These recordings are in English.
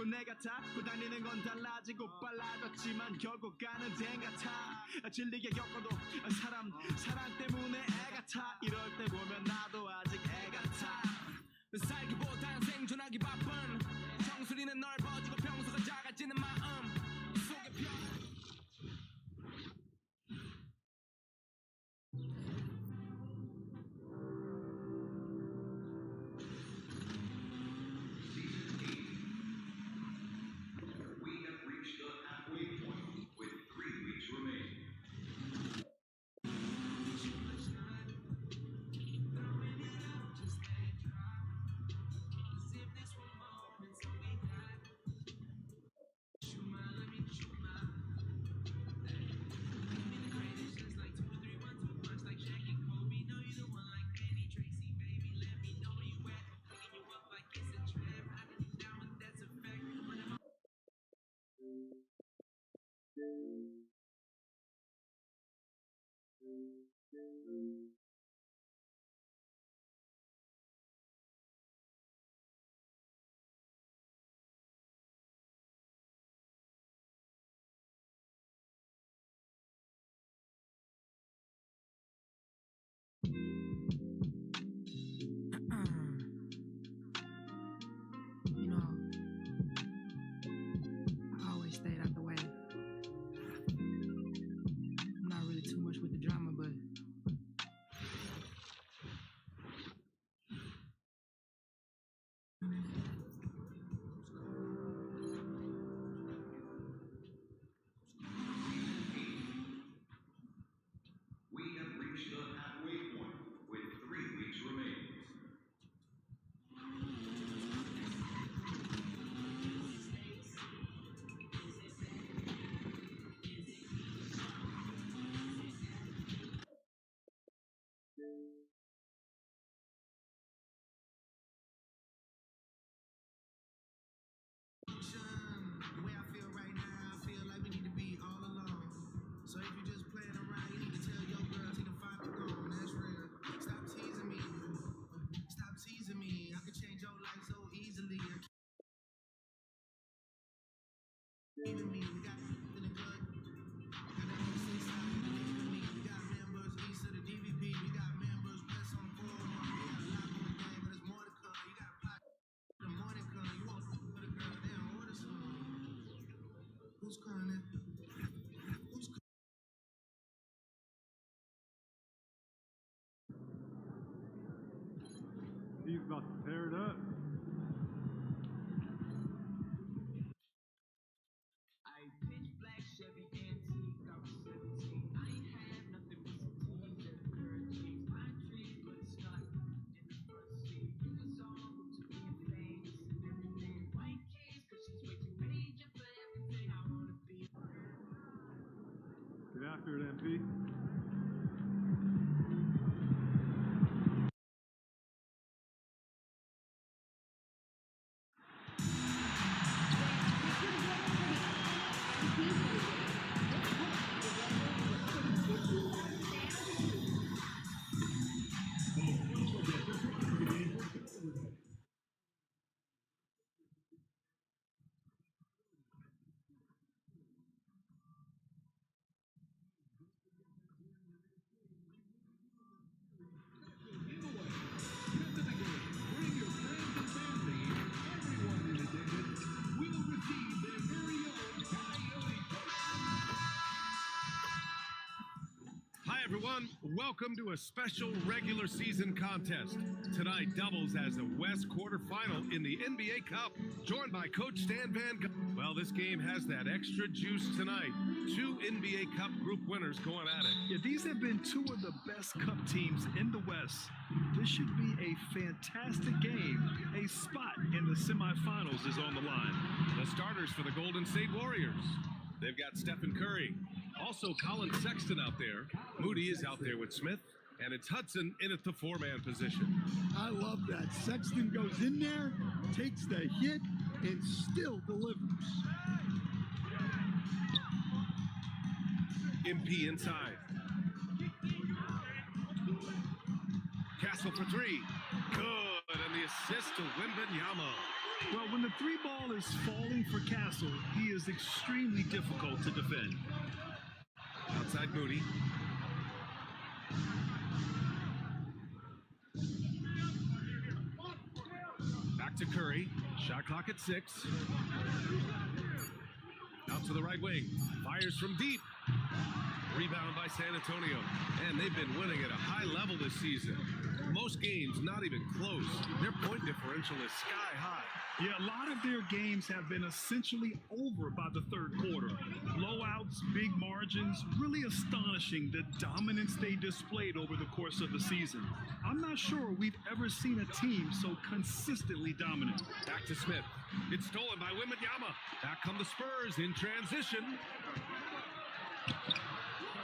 결국 내 같아 고다니는 건 달라지고 빨라졌지만 결국 가는 데 같아 질리게 겪어도 사람 때문에 애 같아 이럴 때 보면 나도 아직 애 같아 살기보단 생존하기 바쁜 정수리는 넓어지고 평소가 작아지는 마음 속에 We have reached the halfway point with 3 weeks remaining. You know, I always stayed out the way. I'm not really too much with the drama, but We have reached the halfway point with 3 weeks remaining. The way I feel right now, I feel like we need to be all alone. So if you're just playing around, you need to tell your girl to finally go. That's real. Stop teasing me. Stop teasing me. I could change your life so easily. Even me, we got in the good. Got that on the same side, you believe in me. We got members east of the DVP. We got members west on the 401. We got a lot on the game, but there's more to come. You got pot. The morning come. You want to put a girl down. Order some. Who's calling it? Who's calling? He's about to tear it up. I pitch black Chevy antique, I was 17. I ain't had nothing but some teens and a pair of jeans. My dreams was stuck in the front seat. It was all to being famous and everything. White keys, cause she's way too major for everything. I wanna be. Get after it, MP. Hi everyone, welcome to a special regular season contest. Tonight doubles as a West quarterfinal in the NBA Cup, joined by Coach Stan Van Gundy. Well, this game has that extra juice tonight. 2 NBA Cup group winners going at it. Yeah, these have been 2 of the best Cup teams in the West. This should be a fantastic game. A spot in the semifinals is on the line. The starters for the Golden State Warriors. They've got Stephen Curry. Also, Colin Sexton out there. Moody is out there with Smith. And it's Hudson in at the 4-man position. I love that. Sexton goes in there, takes the hit, and still delivers. MP inside. Castle for 3. Good. And the assist to Wembanyama. Well, when the three ball is falling for Castle, he is extremely difficult to defend. Outside Moody. Back to Curry. Shot clock at 6. Out to the right wing. Fires from deep. Rebound by San Antonio. And they've been winning at a high level this season. Most games not even close. Their point differential is sky high. Yeah, a lot of their games have been essentially over by the third quarter. Blowouts, big margins, really astonishing the dominance they displayed over the course of the season. I'm not sure we've ever seen a team so consistently dominant. Back to Smith. It's stolen by Wembanyama. Back come the Spurs in transition.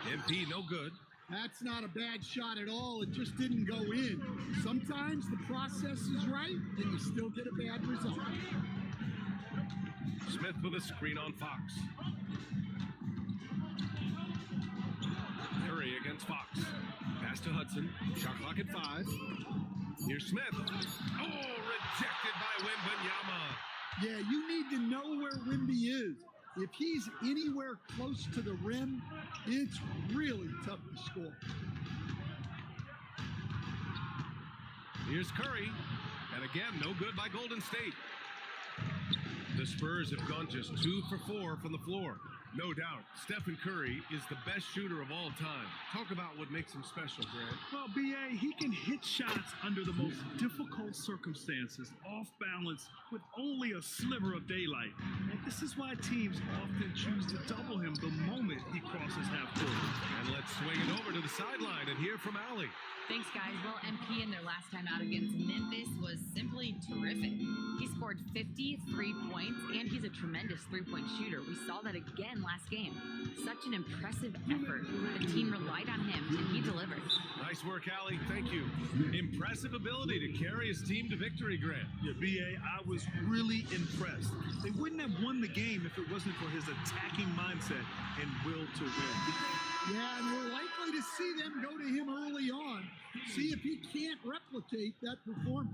MP no good. That's not a bad shot at all. It just didn't go in. Sometimes the process is right, and you still get a bad result. Smith with a screen on Fox. Curry against Fox. Pass to Hudson. Shot clock at 5. Here's Smith. Oh, rejected by Wembanyama. Yeah, you need to know where Wemby is. If he's anywhere close to the rim, it's really tough to score. Here's Curry. And again, no good by Golden State. The Spurs have gone just 2 for 4 from the floor. No doubt, Stephen Curry is the best shooter of all time. Talk about what makes him special, Grant. Well, B.A., he can hit shots under the most difficult circumstances, off balance, with only a sliver of daylight. And this is why teams often choose to double him the moment he crosses half court. And let's swing it over to the sideline and hear from Allie. Thanks, guys. Well, MP in their last time out against Memphis was simply terrific. He scored 53 points, and he's a tremendous three-point shooter. We saw that again last game. Such an impressive effort. The team relied on him, and he delivered. Nice work, Allie. Thank you. Impressive ability to carry his team to victory, Grant. Yeah, B.A., I was really impressed. They wouldn't have won the game if it wasn't for his attacking mindset and will to win. Yeah, and we're likely to see them go to him early on. See if he can't replicate that performance.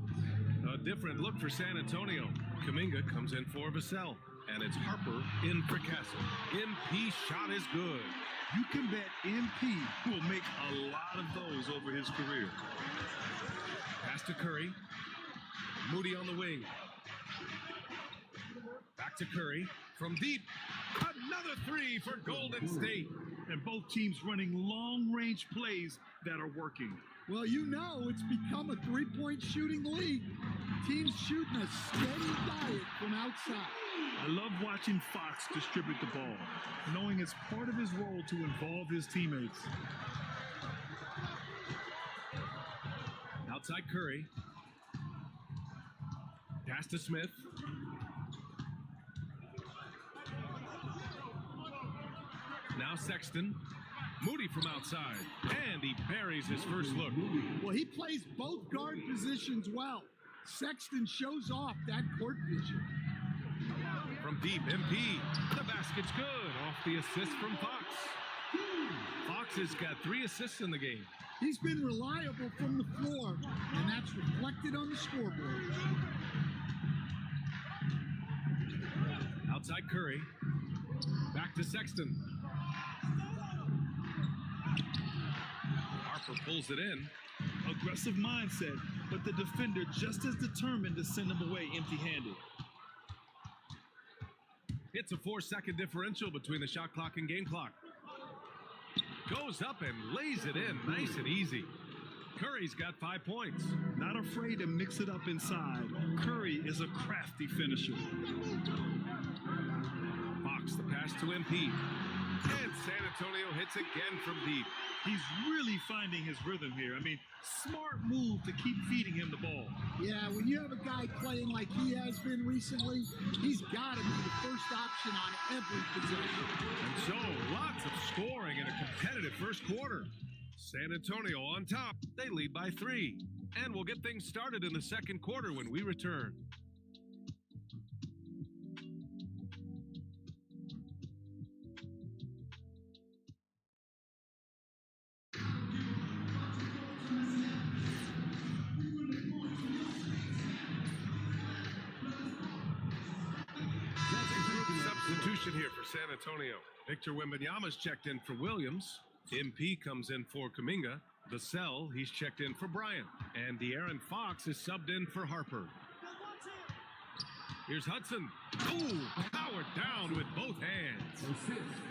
A different look for San Antonio. Kuminga comes in for Vassell. And it's Harper in for Castle. MP shot is good. You can bet MP will make a lot of those over his career. Pass to Curry. Moody on the wing. Back to Curry. From deep. Another 3 for Golden State. And both teams running long-range plays that are working. Well, you know it's become a three-point shooting league. Teams shooting a steady diet from outside. I love watching Fox distribute the ball, knowing it's part of his role to involve his teammates. Outside Curry. Pass to Smith. Now Sexton. Moody from outside. And he buries his first look. Well, he plays both guard positions well. Sexton shows off that court vision. From deep, MP. The basket's good. Off the assist from Fox. Fox has got 3 assists in the game. He's been reliable from the floor, and that's reflected on the scoreboard. Outside Curry. Back to Sexton. Harper pulls it in. Aggressive mindset, but the defender just as determined to send him away empty-handed. It's a 4-second differential between the shot clock and game clock. Goes up and lays it in nice and easy. Curry's got 5 points. Not afraid to mix it up inside. Curry is a crafty finisher. Fox the pass to MP. And San Antonio hits again from deep. He's really finding his rhythm here. I mean, smart move to keep feeding him the ball. Yeah, when you have a guy playing like he has been recently, he's got to be the first option on every possession. And so, lots of scoring in a competitive first quarter. San Antonio on top. They lead by 3. And we'll get things started in the second quarter when we return. Substitution here for San Antonio. Victor Wembanyama's checked in for Williams. MP comes in for Kuminga. Vassell, he's checked in for Bryant. And De'Aaron Fox is subbed in for Harper. Here's Hudson. Ooh, powered down with both hands.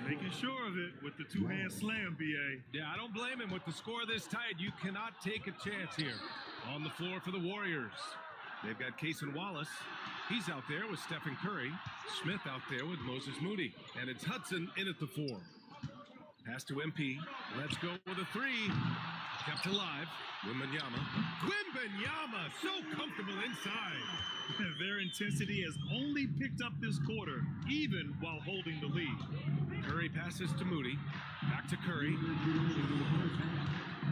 Making sure of it with the two-hand slam, BA. Yeah, I don't blame him. With the score this tight, you cannot take a chance here. On the floor for the Warriors. They've got Cason Wallace. He's out there with Stephen Curry. Smith out there with Moses Moody. And it's Hudson in at the 4. Pass to MP. Let's go with a 3. Kept alive. Wembanyama. Wembanyama, so comfortable inside. Their intensity has only picked up this quarter, even while holding the lead. Curry passes to Moody. Back to Curry.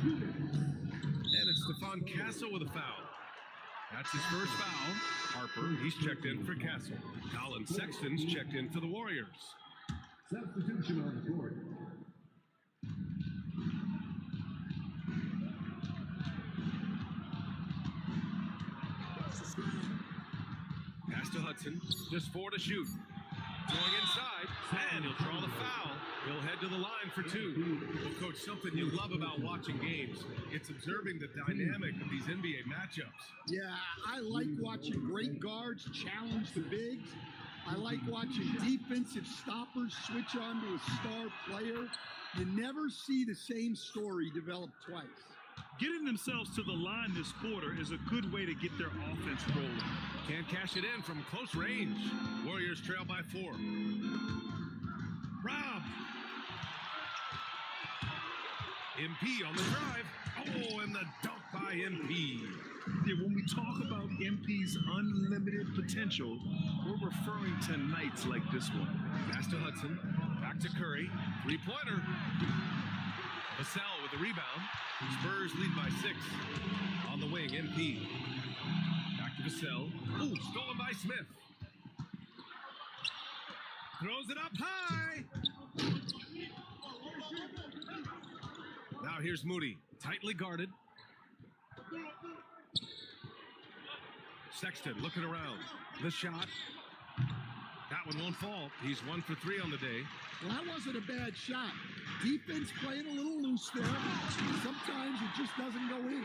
And it's Stephon Castle with a foul. That's his first foul. Harper, he's checked in for Castle. Colin Sexton's checked in for the Warriors. Substitution on the court. Pass to Hudson. Just 4 to shoot. Going inside, and he'll draw the foul. He'll head to the line for 2. Well, Coach, something you love about watching games, it's observing the dynamic of these NBA matchups. Yeah, I like watching great guards challenge the bigs. I like watching defensive stoppers switch on to a star player. You never see the same story develop twice. Getting themselves to the line this quarter is a good way to get their offense rolling. Can't cash it in from close range. Warriors trail by 4. Rob. MP on the drive. Oh, and the dunk by MP. Yeah, when we talk about MP's unlimited potential, we're referring to nights like this one. Pass to Hudson. Back to Curry. 3-pointer. Vassell with the rebound. Spurs lead by 6. On the wing, MP. Back to Vassell. Ooh, stolen by Smith. Throws it up high. Now here's Moody. Tightly guarded. Sexton looking around. The shot. That one won't fall. He's 1 for 3 on the day. Well, that wasn't a bad shot. Defense playing a little loose there. Sometimes it just doesn't go in.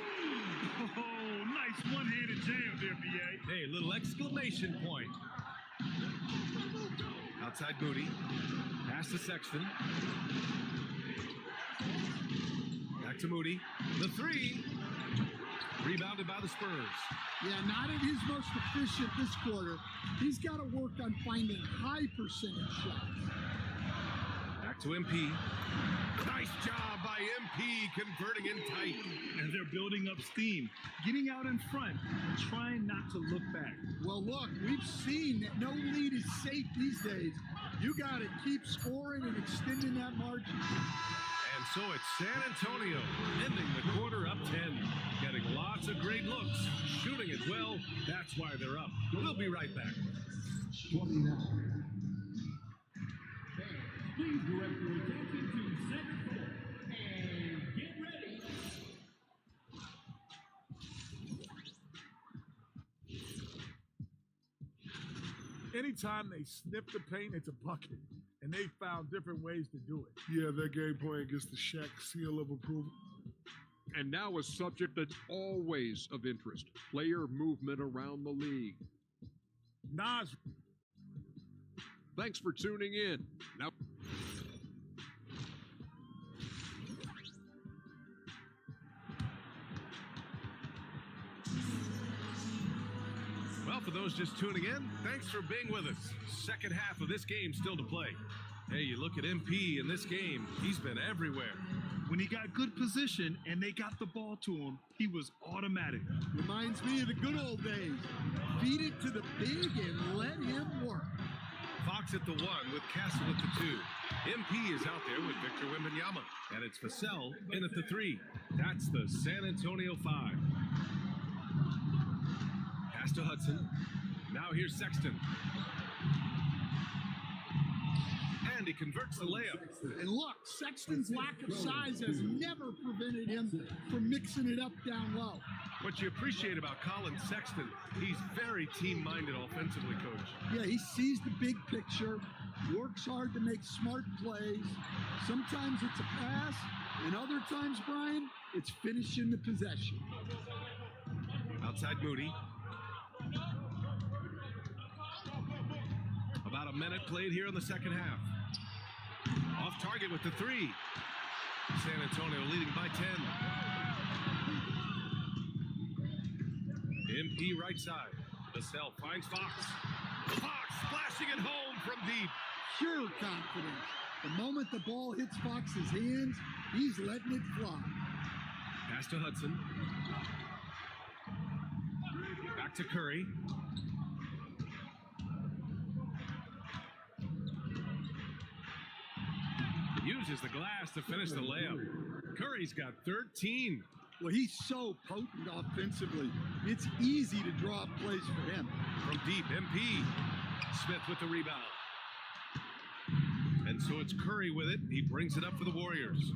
Oh, nice one-handed jam there, BA. Hey, little exclamation point. Outside Moody. Pass to Sexton. Back to Moody. The 3. Rebounded by the Spurs. Yeah, not at his most efficient this quarter. He's got to work on finding high percentage shots. Back to MP. Nice job by MP converting in tight. And they're building up steam, getting out in front, trying not to look back. Well, look, we've seen that no lead is safe these days. You got to keep scoring and extending that margin. And so it's San Antonio ending the quarter up 10. Getting lots of great looks, shooting it well. That's why they're up. We'll be right back. 29. Please direct your attention to center court and get ready. Anytime they sniff the paint, it's a bucket. And they found different ways to do it. Yeah, their game plan gets the Shaq seal of approval. And now a subject that's always of interest, player movement around the league. Nas. Thanks for tuning in. Now, Well, for those just tuning in, thanks for being with us. Second half of this game still to play. Hey, you look at MP in this game, he's been everywhere. When he got good position and they got the ball to him, he was automatic. Reminds me of the good old days. Feed it to the big and let him work. Fox at the 1 with Castle at the 2. MP is out there with Victor Wembanyama. And it's Vassell in at the 3. That's the San Antonio 5. Pass to Hudson. Now here's Sexton. And he converts the layup. And look, Sexton's lack of size has never prevented him from mixing it up down low. What you appreciate about Colin Sexton, he's very team-minded offensively, Coach. Yeah, he sees the big picture. works hard to make smart plays. Sometimes it's a pass, and other times, Brian, it's finishing the possession. Outside Moody. About a minute played here in the second half. Off target with the three. San Antonio leading by 10. MP right side. Vassell finds Fox. Fox splashing it home from deep. Pure confidence. The moment the ball hits Fox's hands, he's letting it fly. Pass to Hudson. Back to Curry. Uses the glass to finish the layup. Curry's got 13. Well, he's so potent offensively. It's easy to draw up plays for him. From deep, MP. Smith with the rebound. And so it's Curry with it. He brings it up for the Warriors.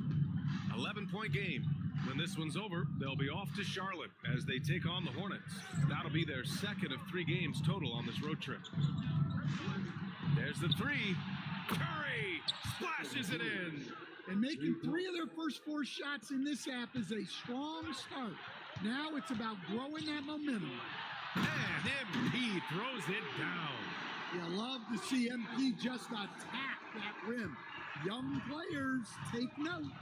11-point game. When this one's over, they'll be off to Charlotte as they take on the Hornets. That'll be their second of 3 games total on this road trip. There's the three. Curry splashes it in. And making 3 of their first 4 shots in this half is a strong start. Now it's about growing that momentum. And MP throws it down. You love to see MP just attack that rim. Young players, take note.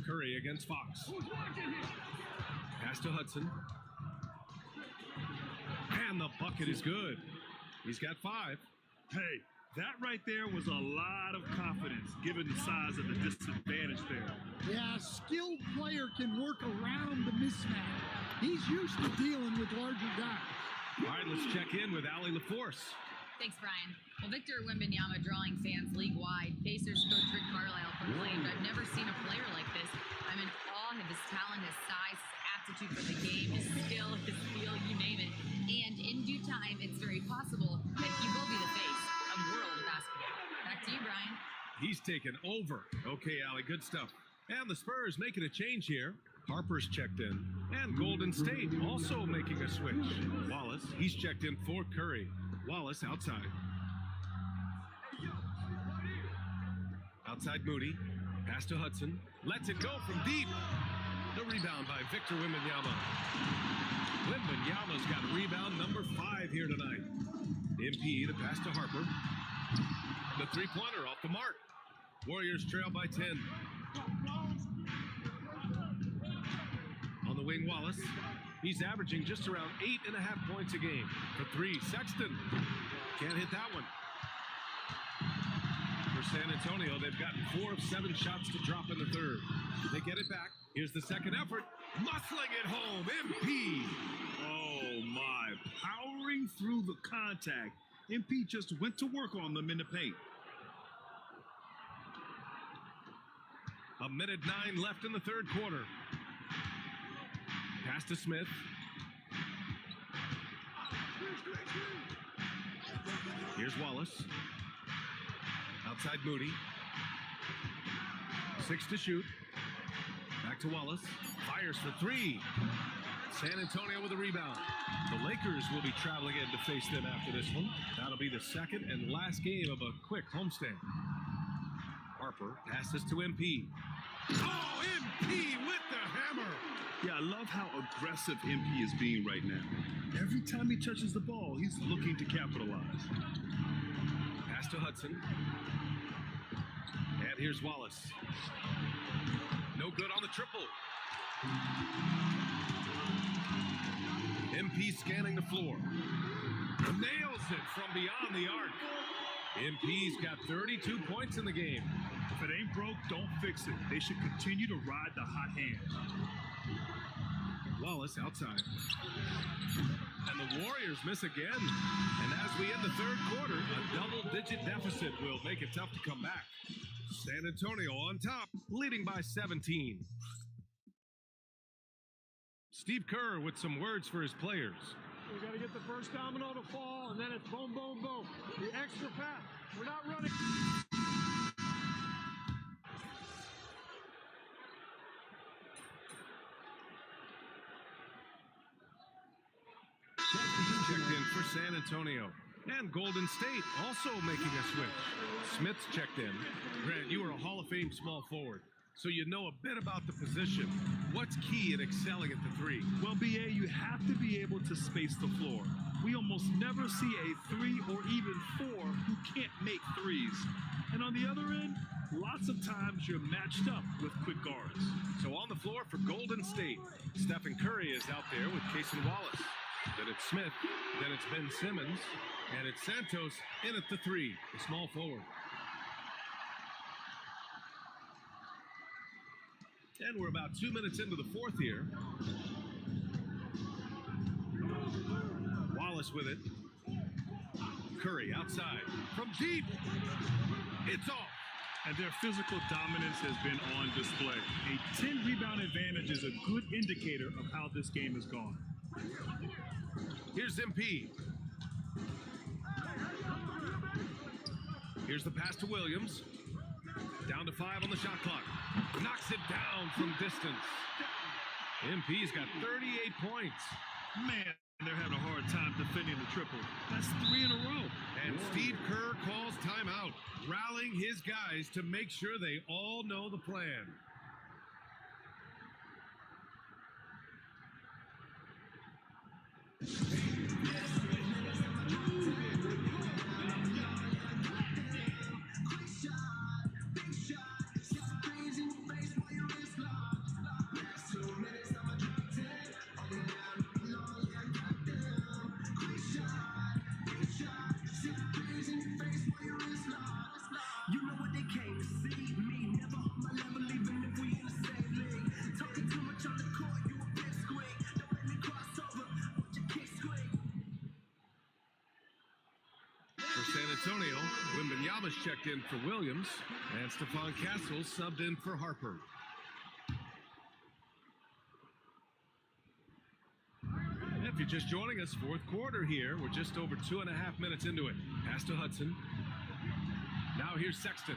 Curry against Fox. Pass to Hudson. And the bucket is good. He's got 5. Hey, that right there was a lot of confidence given the size of the disadvantage there. Yeah, a skilled player can work around the mismatch. He's used to dealing with larger guys. All right, let's check in with Allie LaForce. Thanks, Brian. Well, Victor Wembanyama drawing fans league-wide. Pacers coach Rick Carlisle proclaimed, "I've never seen a player like this. I'm in awe of his talent, his size, his aptitude for the game, his skill, his feel, you name it. And in due time, it's very possible that he will be the face of world basketball." Back to you, Brian. He's taken over. Okay, Allie, good stuff. And the Spurs making a change here. Harper's checked in. And Golden State also making a switch. Wallace, he's checked in for Curry. Wallace outside. Outside Moody. Pass to Hudson. Lets it go from deep. The rebound by Victor Wembanyama. Wembanyama's got rebound number 5 here tonight. MP, the pass to Harper. The three-pointer off the mark. Warriors trail by 10. On the wing, Wallace. He's averaging just around 8.5 points a game. For 3, Sexton. Can't hit that one. For San Antonio, they've gotten 4 of 7 shots to drop in the third. They get it back. Here's the second effort. Muscling it home, MP. Oh, my. Powering through the contact. MP just went to work on them in the paint. A minute 9 left in the third quarter. Pass to Smith. Here's Wallace. Outside Moody. 6 to shoot. Back to Wallace. Fires for 3. San Antonio with a rebound. The Lakers will be traveling in to face them after this one. That'll be the second and last game of a quick homestand. Harper passes to MP. Oh, MP with the hammer. Yeah, I love how aggressive MP is being right now. Every time he touches the ball, he's looking to capitalize. Pass to Hudson. And here's Wallace. No good on the triple. MP scanning the floor. Nails it from beyond the arc. MP's got 32 points in the game. If it ain't broke, don't fix it. They should continue to ride the hot hand. Wallace outside. And the Warriors miss again. And as we end the third quarter, a double-digit deficit will make it tough to come back. San Antonio on top, leading by 17. Steve Kerr with some words for his players. We got to get the first domino to fall, and then it's boom, boom, boom. The extra pass. We're not running. Checked in for San San Antonio. And Golden State also making a switch. Smith's checked in. Grant, you are a Hall of Fame small forward, so you know a bit about the position. What's key in excelling at the three? Well, BA, you have to be able to space the floor. We almost never see a 3 or even 4 who can't make threes. And on the other end, lots of times you're matched up with quick guards. So on the floor for Golden State, Stephen Curry is out there with Cason Wallace. Then it's Smith, then it's Ben Simmons, and it's Santos in at the three, the small forward. And we're about 2 minutes into the fourth here. Wallace with it. Curry outside from deep. It's off. And their physical dominance has been on display. A 10 rebound advantage is a good indicator of how this game has gone. Here's MP. Here's the pass to Williams. Down to 5 on the shot clock. Knocks it down from distance. MP's got 38 points. Man, they're having a hard time defending the triple. That's 3 in a row. And Steve Kerr calls timeout, rallying his guys to make sure they all know the plan. Antonio, Wembanyama's checked in for Williams, and Stephon Castle subbed in for Harper. If you're just joining us, fourth quarter here. We're just over 2.5 minutes into it. Pass to Hudson. Now here's Sexton.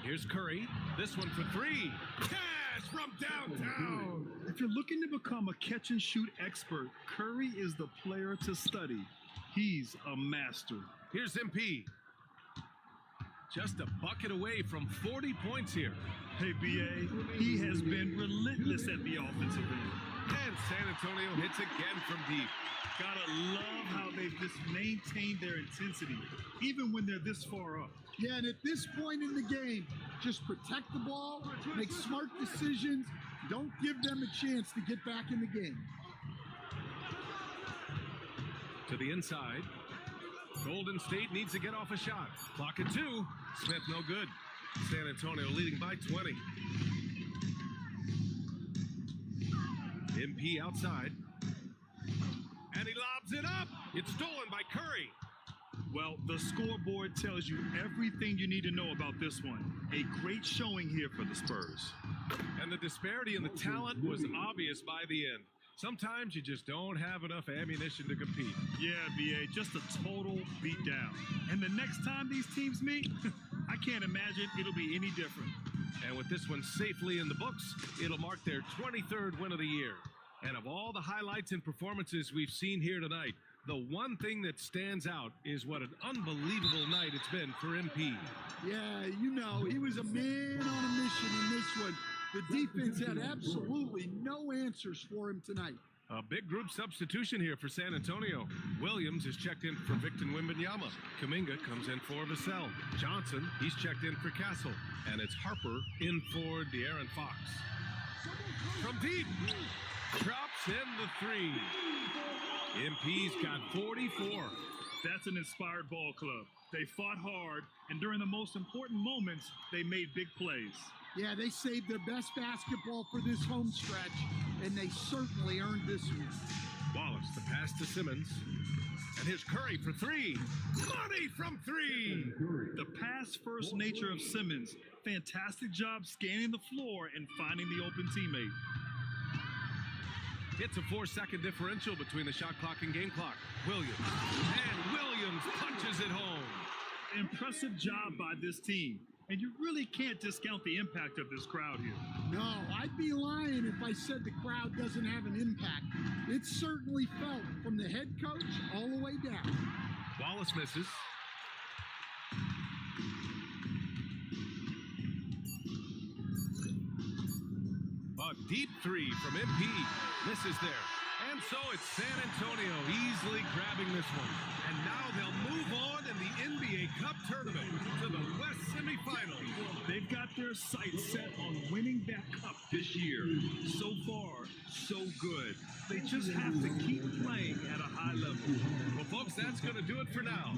Here's Curry. This one for 3. Cash from downtown. If you're looking to become a catch-and-shoot expert, Curry is the player to study. He's a master. Here's MP. Just a bucket away from 40 points here. Hey, BA, he has been relentless at the offensive end. And San Antonio hits again from deep. Gotta love how they've just maintained their intensity, even when they're this far up. Yeah, and at this point in the game, just protect the ball, make smart decisions, don't give them a chance to get back in the game. To the inside. Golden State needs to get off a shot. Clock at 2. Smith no good. San Antonio leading by 20. MP outside. And he lobs it up. It's stolen by Curry. Well, the scoreboard tells you everything you need to know about this one. A great showing here for the Spurs. And the disparity in the talent was obvious by the end. Sometimes you just don't have enough ammunition to compete. Yeah, BA, just a total beatdown. And the next time these teams meet, I can't imagine it'll be any different. And with this one safely in the books, it'll mark their 23rd win of the year. And of all the highlights and performances we've seen here tonight, the one thing that stands out is what an unbelievable night it's been for MP. Yeah, you know, he was a man on a mission in this one. The defense had absolutely no answers for him tonight. A big group substitution here for San Antonio. Williams is checked in for Victor Wembanyama. Kuminga comes in for Vassell. Johnson, he's checked in for Castle. And it's Harper in for De'Aaron Fox. From deep, drops in the 3. MP's got 44. That's an inspired ball club. They fought hard, and during the most important moments, they made big plays. Yeah, they saved their best basketball for this home stretch, and they certainly earned this one. Wallace, the pass to Simmons. And here's Curry for 3. Money from 3. The pass-first nature of Simmons. Fantastic job scanning the floor and finding the open teammate. It's a 4-second differential between the shot clock and game clock. Williams. And Williams punches it home. Impressive job by this team. and you really can't discount the impact of this crowd here. No, I'd be lying if I said the crowd doesn't have an impact. It's certainly felt from the head coach all the way down. Wallace misses. A deep three from MP. Misses there. And so it's San Antonio easily grabbing this one. And now they'll move on in the NBA Cup tournament to the West semifinals. They've got their sights set on winning that cup this year. So far, so good. They just have to keep playing at a high level. Well, folks, that's going to do it for now.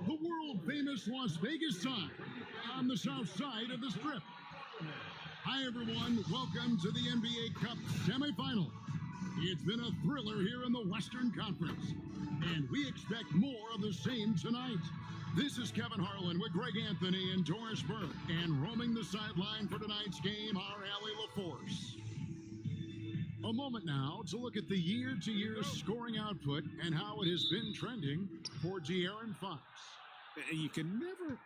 The world-famous Las Vegas time on the south side of the Strip. Hi, everyone. Welcome to the NBA Cup semifinal. It's been a thriller here in the Western Conference, and we expect more of the same tonight. This is Kevin Harlan with Greg Anthony and Doris Burke, and roaming the sideline for tonight's game, our Allie LaForce. A moment now to look at the year-to-year scoring output and how it has been trending for De'Aaron Fox. And you can never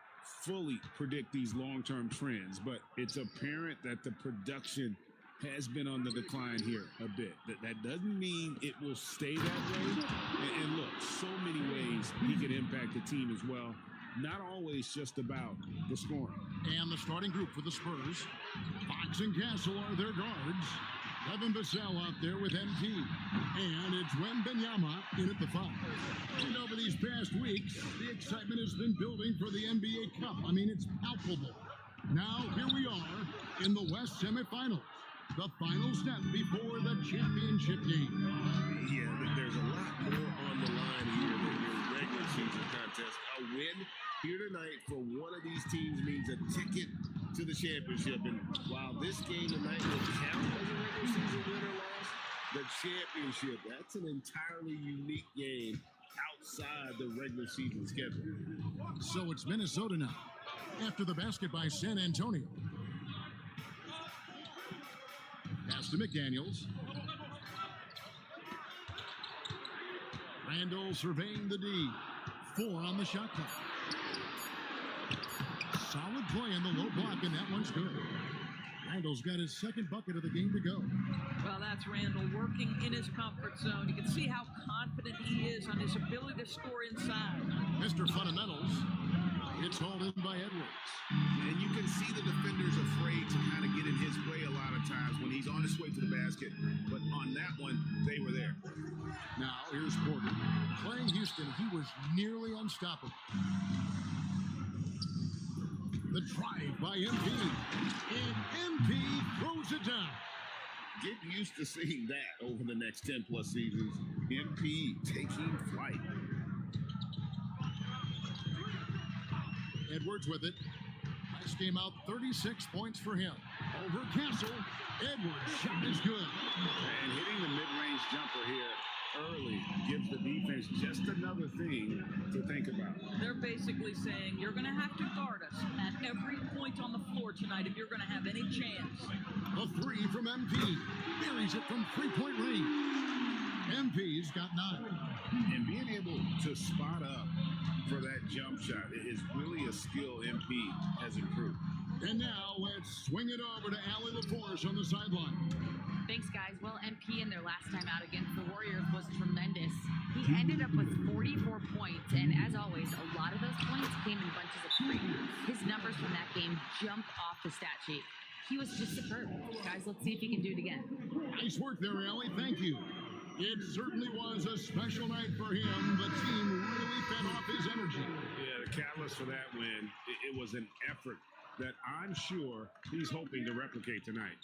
fully predict these long-term trends, but it's apparent that the production has been on the decline here a bit. That doesn't mean it will stay that way. And look, so many ways he can impact the team as well. Not always just about the scoring. And the starting group for the Spurs, Fox and Castle are their guards. Devin Vassell out there with MP. And it's Wembanyama in at the 5. And over these past weeks, the excitement has been building for the NBA Cup. I mean, it's palpable. Now, here we are in the West semifinals. The final step before the championship game. Yeah, there's a lot more on the line here than your regular season contest. A win here tonight for one of these teams means a ticket to the championship. And while this game tonight will count as a regular season win or loss, the championship, that's an entirely unique game outside the regular season schedule. So it's Minnesota now. After the basket by San Antonio. Pass to McDaniels. Randall surveying the D. 4 on the shot clock. Solid play in the low block, and that one's good. Randall's got his second bucket of the game to go. Well, that's Randall working in his comfort zone. You can see how confident he is on his ability to score inside. Mr. Fundamentals. It's hauled in by Edwards. And you can see the defenders afraid to kind of get in his way a lot of times when he's on his way to the basket. But on that one, they were there. Now, here's Porter. Playing Houston, he was nearly unstoppable. The drive by MP. And MP throws it down. Get used to seeing that over the next 10-plus seasons. MP taking flight. Edwards with it. Last game out, 36 points for him. Over Castle. Edwards' shot is good. And hitting the mid-range jumper here early gives the defense just another thing to think about. They're basically saying you're going to have to guard us at every point on the floor tonight if you're going to have any chance. A 3 from MP. Buries it from 3-point range. MP's got 9. And being able to spot up for that jump shot is really a skill MP has improved. And now let's swing it over to Allie LaForce on the sideline. Thanks, guys. Well, MP in their last time out against the Warriors was tremendous. He ended up with 44 points, and as always, a lot of those points came in bunches of 3. His numbers from that game jumped off the stat sheet. He was just superb. Guys, let's see if he can do it again. Nice work there, Allie. Thank you. It certainly was a special night for him. The team really fed off his energy. Yeah, the catalyst for that win, it was an effort that I'm sure he's hoping to replicate tonight.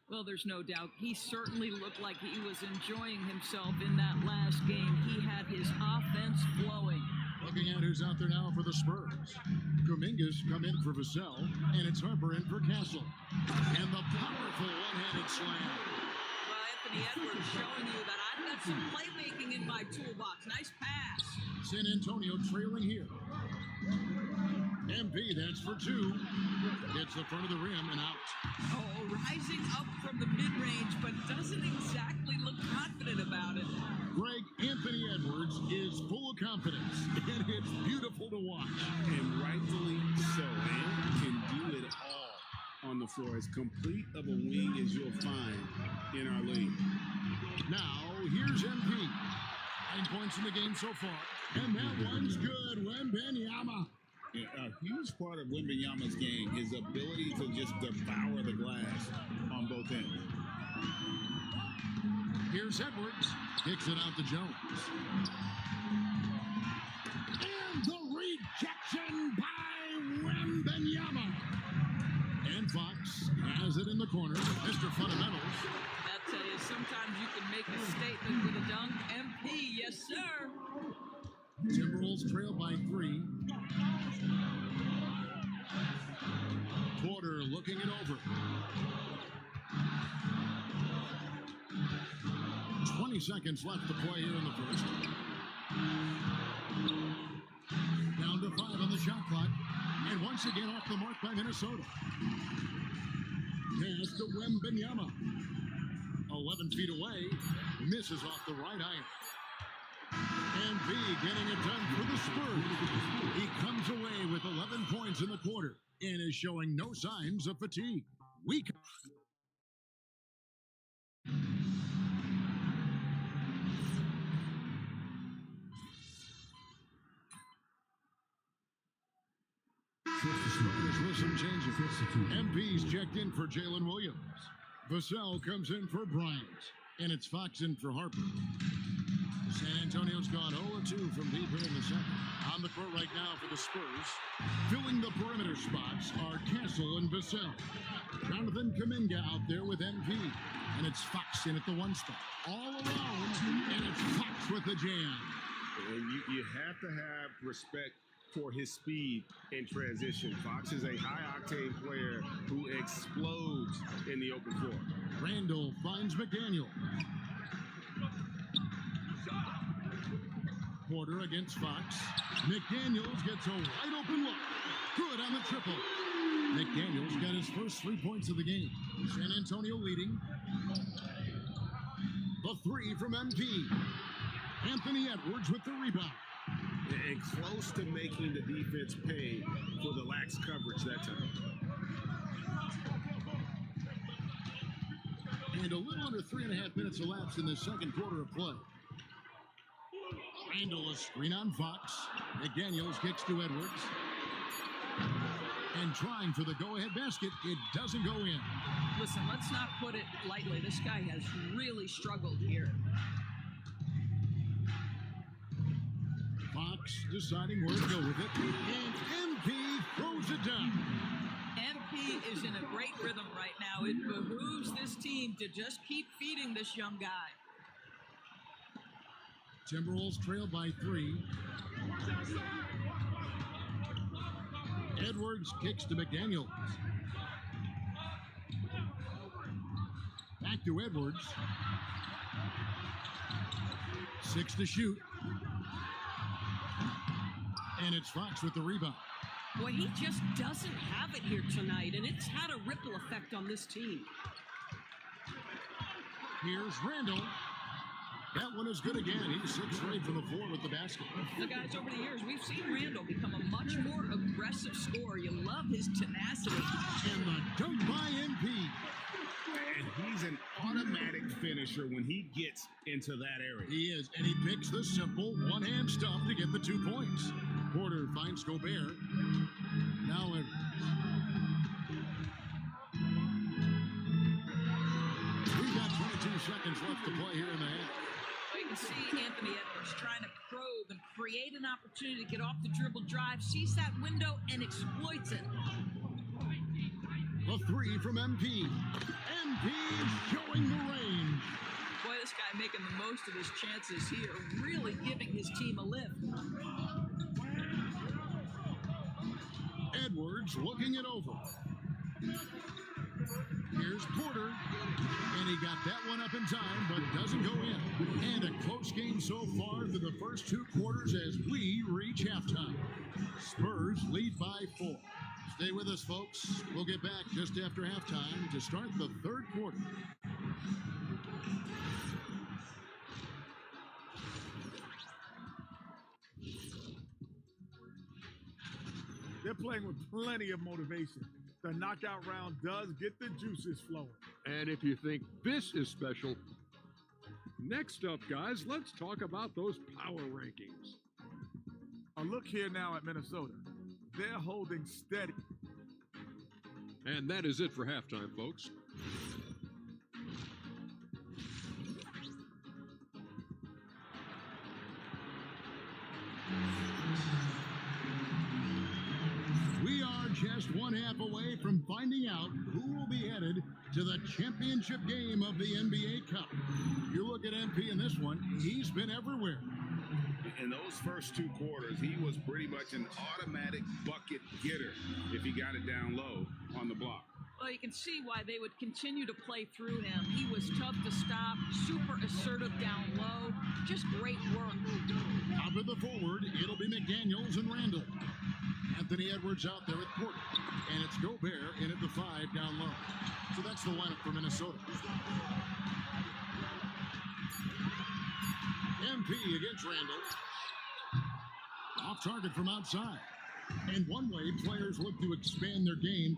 Well, there's no doubt. He certainly looked like he was enjoying himself in that last game. He had his offense flowing. Looking at who's out there now for the Spurs. Kuminga's come in for Vassell, and it's Harper in for Castle. And the powerful one-handed slam. Well, Anthony Edwards showing you that I've got some playmaking in my toolbox. Nice pass. San Antonio trailing here. MP, that's for 2. Hits the front of the rim and out. Oh, rising up from the mid-range, but doesn't exactly look confident about it. Greg, Anthony Edwards is full of confidence, and it's beautiful to watch. And rightfully so. And can do it all on the floor. As complete of a wing as you'll find in our league. Now, here's MP. 9 points in the game so far. And that one's good. Wembanyama. A huge part of Wembanyama's game, his ability to just devour the glass on both ends. Here's Edwards. Kicks it out to Jones. And the rejection by Wembanyama. And Fox has it in the corner. Mr. Fundamentals. I'll tell you, sometimes you can make a statement with a dunk. MP, yes, sir. Timberwolves trail by 3. Porter looking it over. 20 seconds left to play here in the first. Down to 5 on the shot clock. And once again off the mark by Minnesota. Pass to Wembanyama. 11 feet away. Misses off the right iron. And B getting it done for the Spurs. He comes away with 11 points in the quarter and is showing no signs of fatigue. Weak. Spurs with some changes. MP's checked in for Jalen Williams. Vassell comes in for Bryant. And it's Fox in for Harper. San Antonio's gone 0-2 from deep here in the second. On the court right now for the Spurs. Filling the perimeter spots are Castle and Vassell. Jonathan Kuminga out there with MP. And it's Fox in at the 1 spot. All alone, and it's Fox with the jam. And you have to have respect for his speed in transition. Fox is a high-octane player who explodes in the open floor. Randall finds McDaniel. Porter against Fox. McDaniels gets a wide open look. Good on the triple. McDaniels got his first 3 points of the game. San Antonio leading. The 3 from MP. Anthony Edwards with the rebound. And close to making the defense pay for the lax coverage that time. And a little under 3.5 minutes elapsed in the second quarter of play. Randall a screen on Fox. McDaniels kicks to Edwards. And trying for the go-ahead basket, it doesn't go in. Listen, let's not put it lightly. This guy has really struggled here. Fox deciding where to go with it. And MP throws it down. MP is in a great rhythm right now. It behooves this team to just keep feeding this young guy. Timberwolves trail by 3. Edwards kicks to McDaniels. Back to Edwards. 6 to shoot. And it's Fox with the rebound. Boy, he just doesn't have it here tonight, and it's had a ripple effect on this team. Here's Randall. That one is good again. He's 6 straight from the floor with the basket. The guys, over the years, we've seen Randall become a much more aggressive scorer. You love his tenacity. And the dunk by MP. And he's an automatic finisher when he gets into that area. He is, and he picks the simple one-hand stuff to get the 2 points. Porter finds Gobert. Now Edwards. We've got 22 seconds left to play here in the half. Well, you can see Anthony Edwards trying to probe and create an opportunity to get off the dribble drive, sees that window, and exploits it. A 3 from MP. MP showing the range. Boy, this guy making the most of his chances here, really giving his team a lift. Edwards looking it over. Here's Porter. And he got that one up in time, but doesn't go in. And a close game so far through the first 2 quarters as we reach halftime. Spurs lead by 4. Stay with us, folks. We'll get back just after halftime to start the 3rd quarter. They're playing with plenty of motivation. The knockout round does get the juices flowing. And if you think this is special, next up, guys, let's talk about those power rankings. A look here now at Minnesota. They're holding steady. And that is it for halftime, folks. We are just one half away from finding out who will be headed to the championship game of the NBA Cup. You look at MP in this one, he's been everywhere. In those first 2 quarters, he was pretty much an automatic bucket getter if he got it down low on the block. Well, you can see why they would continue to play through him. He was tough to stop, super assertive down low, just great work. Out of the forward, it'll be McDaniels and Randall. Anthony Edwards out there at Porter. And it's Gobert in at the 5 down low. So that's the lineup for Minnesota. MP against Randall. Off target from outside. And one way players look to expand their game,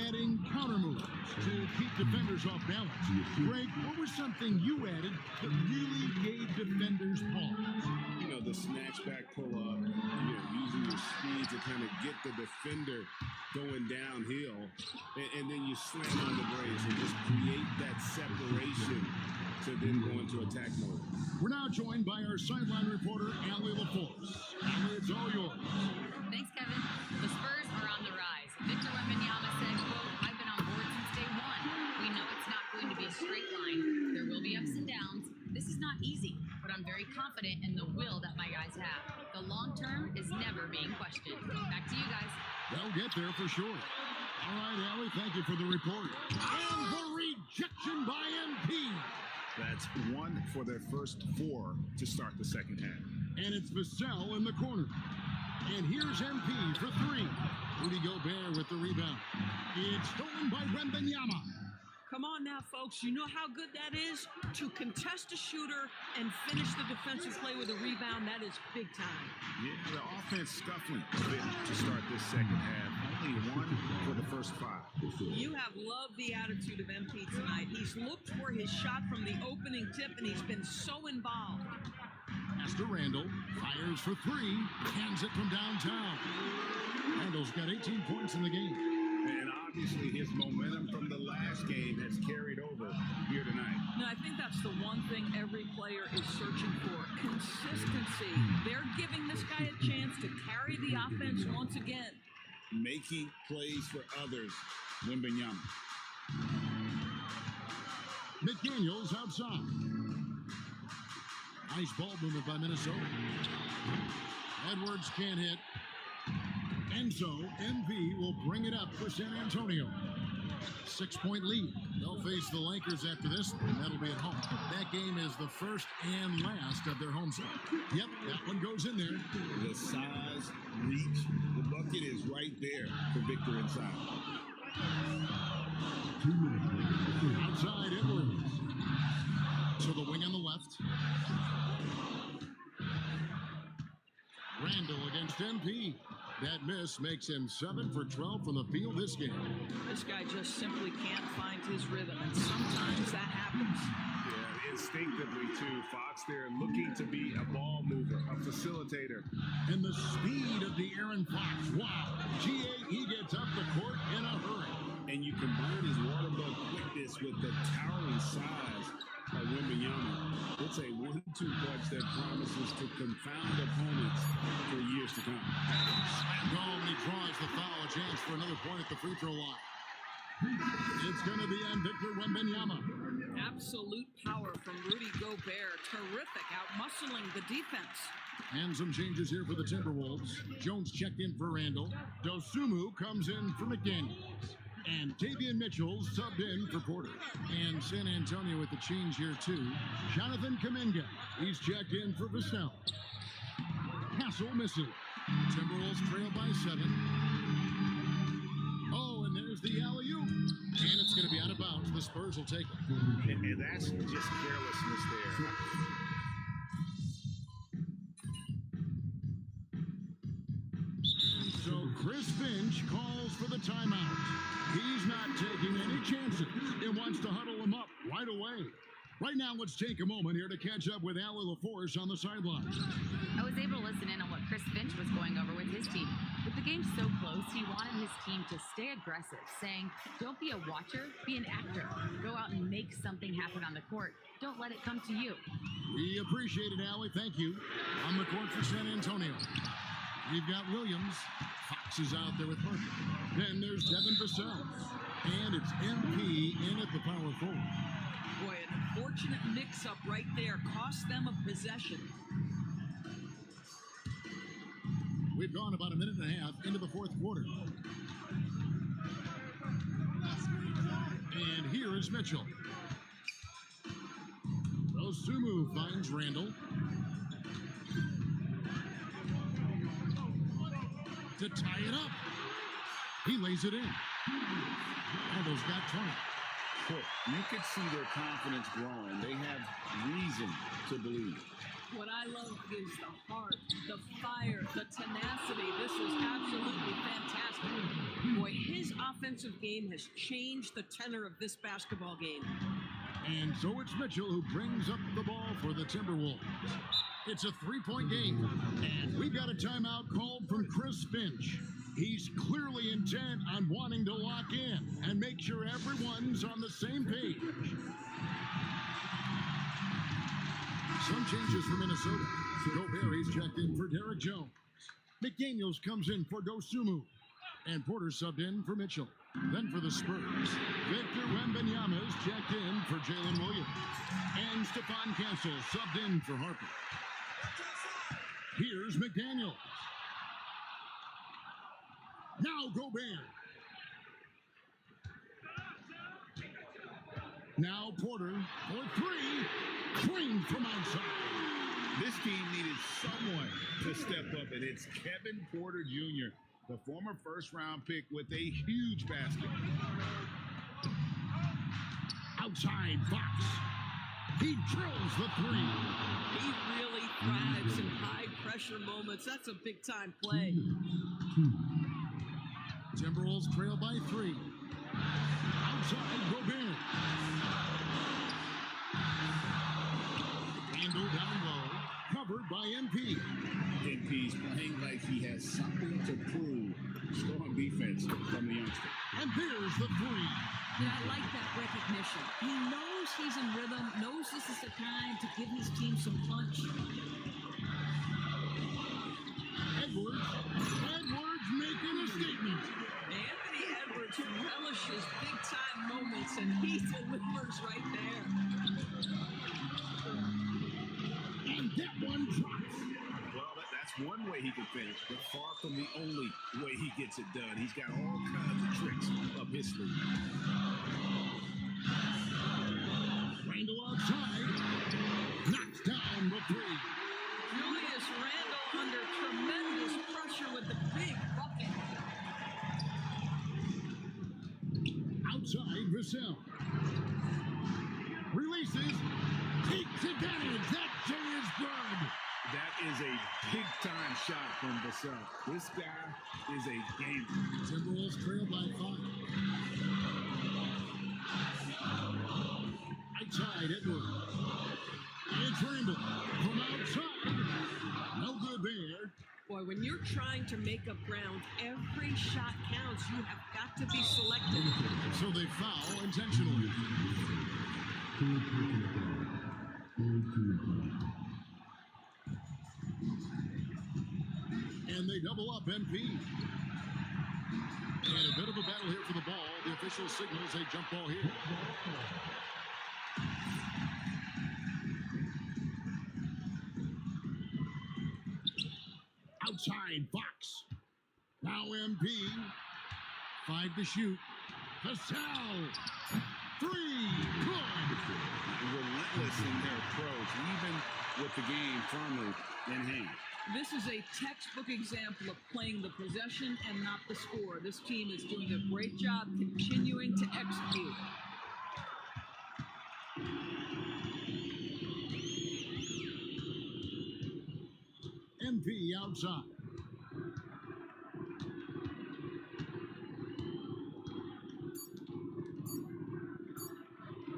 adding counter moves to keep defenders off balance. Greg, what was something you added that really gave defenders pause? You know, the snatch back pull up, using your speed to kind of get the defender going downhill, and then you slam on the brace and just create that separation to then go into attack mode. We're now joined by our sideline reporter, Allie LaForce. Allie, it's all yours. Thanks, Kevin. The Spurs are on the rise. Victor Wembanyama said, quote, "I've been on board since day one. We know it's not going to be a straight line. There will be ups and downs. This is not easy, but I'm very confident in the will that my guys have. The long term is never being questioned." Back to you guys. They'll get there for sure. All right, Allie, thank you for the report. And the rejection by MP. That's 1 for their first 4 to start the second half. And it's Vassell in the corner. And here's MP for 3. Rudy Gobert with the rebound. It's stolen by Wembanyama. Come on now, folks. You know how good that is? To contest a shooter and finish the defensive play with a rebound, that is big time. Yeah, the offense scuffling a bit to start this second half. Only 1 for the first 5. You have loved the attitude of MP tonight. He's looked for his shot from the opening tip, and he's been so involved. Master Randall fires for 3, hands it from downtown. Randall's got 18 points in the game. And obviously his momentum from the last game has carried over here tonight. Now, I think that's the one thing every player is searching for, consistency. They're giving this guy a chance to carry the offense once again. Making plays for others, Wembanyama. McDaniels outside. Nice ball movement by Minnesota. Edwards can't hit. And so MV will bring it up for San Antonio. 6-point lead. They'll face the Lakers after this, and that'll be at home. That game is the first and last of their home set. Yep, that one goes in there. The size, reach, the bucket is right there for Victor inside. Outside Edwards. So the wing on the left. left. Randall against MP. That miss makes him 7 for 12 from the field this game. This guy just simply can't find his rhythm, and sometimes that happens. Yeah, instinctively too. Fox there looking to be a ball mover, a facilitator. And the speed of De'Aaron Fox. Wow. He gets up the court in a hurry. And you combine his water bug quickness with the towering size of Wembanyama. It's a 1-2 punch that promises to confound opponents for years to come. Slam and he draws the foul. A chance for another point at the free throw line. It's going to be on Victor Wembanyama. Absolute power from Rudy Gobert. Terrific, out-muscling the defense. And some changes here for the Timberwolves. Jones checked in for Randall. Dosumu comes in for McDaniels. And Davion Mitchell subbed in for Porter. And San Antonio with the change here too. Jonathan Kuminga. He's checked in for Vassell. Hassel misses. Timberwolves trail by 7. Oh, and there's the alley-oop. And it's going to be out of bounds. The Spurs will take it. And that's just carelessness there. So Chris Finch calls for the timeout. He's not taking any chances and wants to huddle him up right away. Right now, let's take a moment here to catch up with Allie LaForce on the sideline. I was able to listen in on what Chris Finch was going over with his team. With the game so close, he wanted his team to stay aggressive, saying, don't be a watcher, be an actor. Go out and make something happen on the court. Don't let it come to you. We appreciate it, Allie. Thank you. On the court for San Antonio, we've got Williams. Fox is out there with Harper. Then there's Devin Vassell. And it's MP in at the power forward. Boy, an unfortunate mix-up right there cost them a possession. We've gone about a minute and a half into the fourth quarter. And here is Mitchell. Dosumu finds Randall. To tie it up. He lays it in. Randall's got 20. You could see their confidence growing. They have reason to believe. What I love is the heart, the fire, the tenacity. This is absolutely fantastic. Boy, his offensive game has changed the tenor of this basketball game. And so it's Mitchell who brings up the ball for the Timberwolves. It's a 3-point game. And we've got a timeout called from Chris Finch. He's clearly intent on wanting to lock in and make sure everyone's on the same page. Some changes for Minnesota. Gobert, he's checked in for Derek Jones. McDaniels comes in for Dosumu. And Porter subbed in for Mitchell. Then for the Spurs, Victor Wembanyama is checked in for Jalen Williams. And Stephon Cancel subbed in for Harper. Here's McDaniels. Now Gobert. Now Porter for 3. Creamed from outside. This team needed someone to step up, and it's Kevin Porter Jr., the former first-round pick with a huge basket. Outside Fox. He drills the 3. He really thrives in high-pressure moments. That's a big-time play. Timberwolves trail by 3. Outside Gobert. Randall down low. Covered by MP. MP's playing like he has something to prove. Strong defense from the youngster. And there's the 3. Yeah, I like that recognition. He knows he's in rhythm, knows this is the time to give his team some punch. Edwards making a statement. Anthony Edwards relishes big-time moments, and he delivers right there. And that one drops. Well, that's one way he can finish, but far from the only way he gets it done. He's got all kinds of tricks up his sleeve. Randall outside. Knocks down the 3. Julius Randle under tremendous pressure with the big bucket. Outside Vassell. Releases. He Advantage. That J is good. That is a big-time shot from Vassell. This guy is a gamer. Timberwolves trail by 5. Outside, Edwards. It's Randall from outside. No good there. Boy, when you're trying to make up ground, every shot counts. You have got to be selective. So they foul intentionally. And they double up MP. And a bit of a battle here for the ball. The official signals a jump ball here. Outside, Fox. Now MP. 5 to shoot. Vassell. 3. Good. Relentless in their approach, even with the game firmly in hand. This is a textbook example of playing the possession and not the score. This team is doing a great job continuing to execute. MP outside.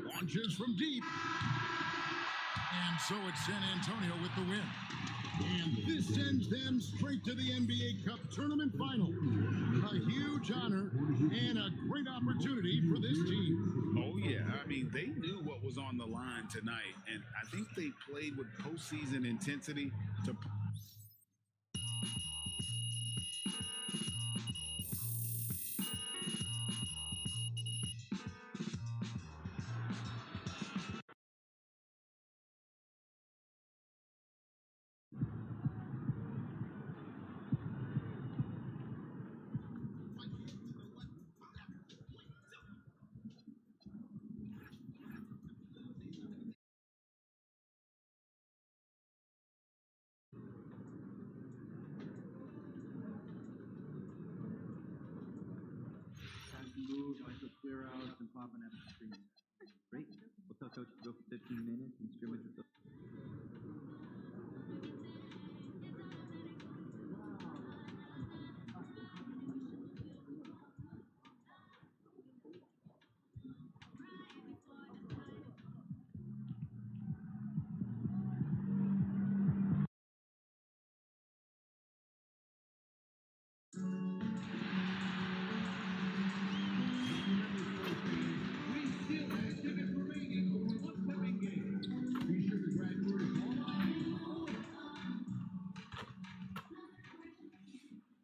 Launches from deep. And so it's San Antonio with the win. And this sends them straight to the NBA Cup Tournament Final. A huge honor and a great opportunity for this team. Oh, yeah. I mean, they knew what was on the line tonight, and I think they played with postseason intensity to... Move, I took clear outs and popping out the screen. Great. We'll tell coach to go for 15 minutes and scrimmage with the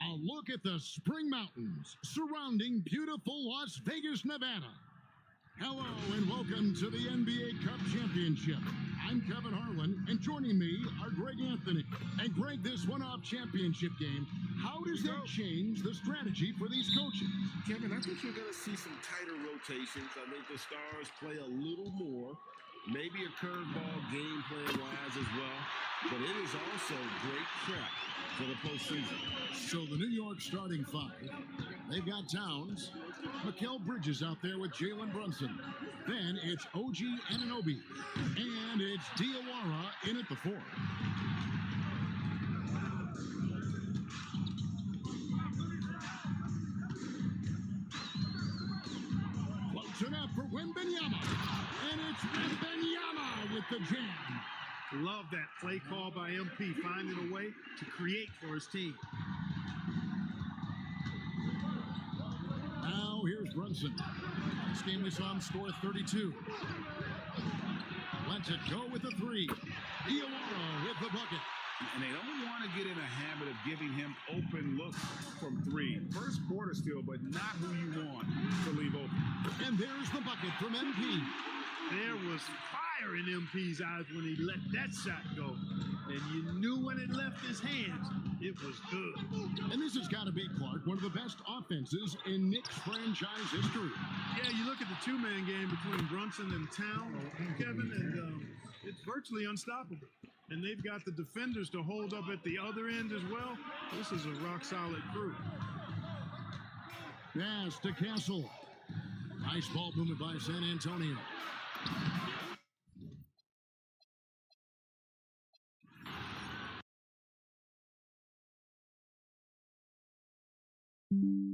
A look at the Spring Mountains surrounding beautiful Las Vegas, Nevada. Hello and welcome to the NBA Cup Championship. I'm Kevin Harlan, and joining me are Greg Anthony. And Greg, this one-off championship game, how does that change the strategy for these coaches? Kevin, I think you're going to see some tighter rotations. I think the Stars play a little more, maybe a curveball game plan-wise as well. But it is also great prep for the postseason. So the New York starting 5, they've got Towns, Mikal Bridges out there with Jalen Brunson. Then it's OG Anunoby, and it's Diawara in at the 4. Floats it up for Wembanyama, and it's Wembanyama with the jam. Love that play call by MP, finding a way to create for his team. Now here's Brunson. This game we saw him score 32. Lets it go with the 3. Diawara with the bucket. And they don't want to get in a habit of giving him open looks from 3. First quarter still, but not who you want to leave open. And there's the bucket from MP. There was fire in MP's eyes when he let that shot go. And you knew when it left his hands, it was good. And this has got to be, Clark, one of the best offenses in Knicks franchise history. Yeah, you look at the two-man game between Brunson and Town, Kevin, and it's virtually unstoppable. And they've got the defenders to hold up at the other end as well. This is a rock-solid crew. Pass to Castle. Nice ball movement by San Antonio. it.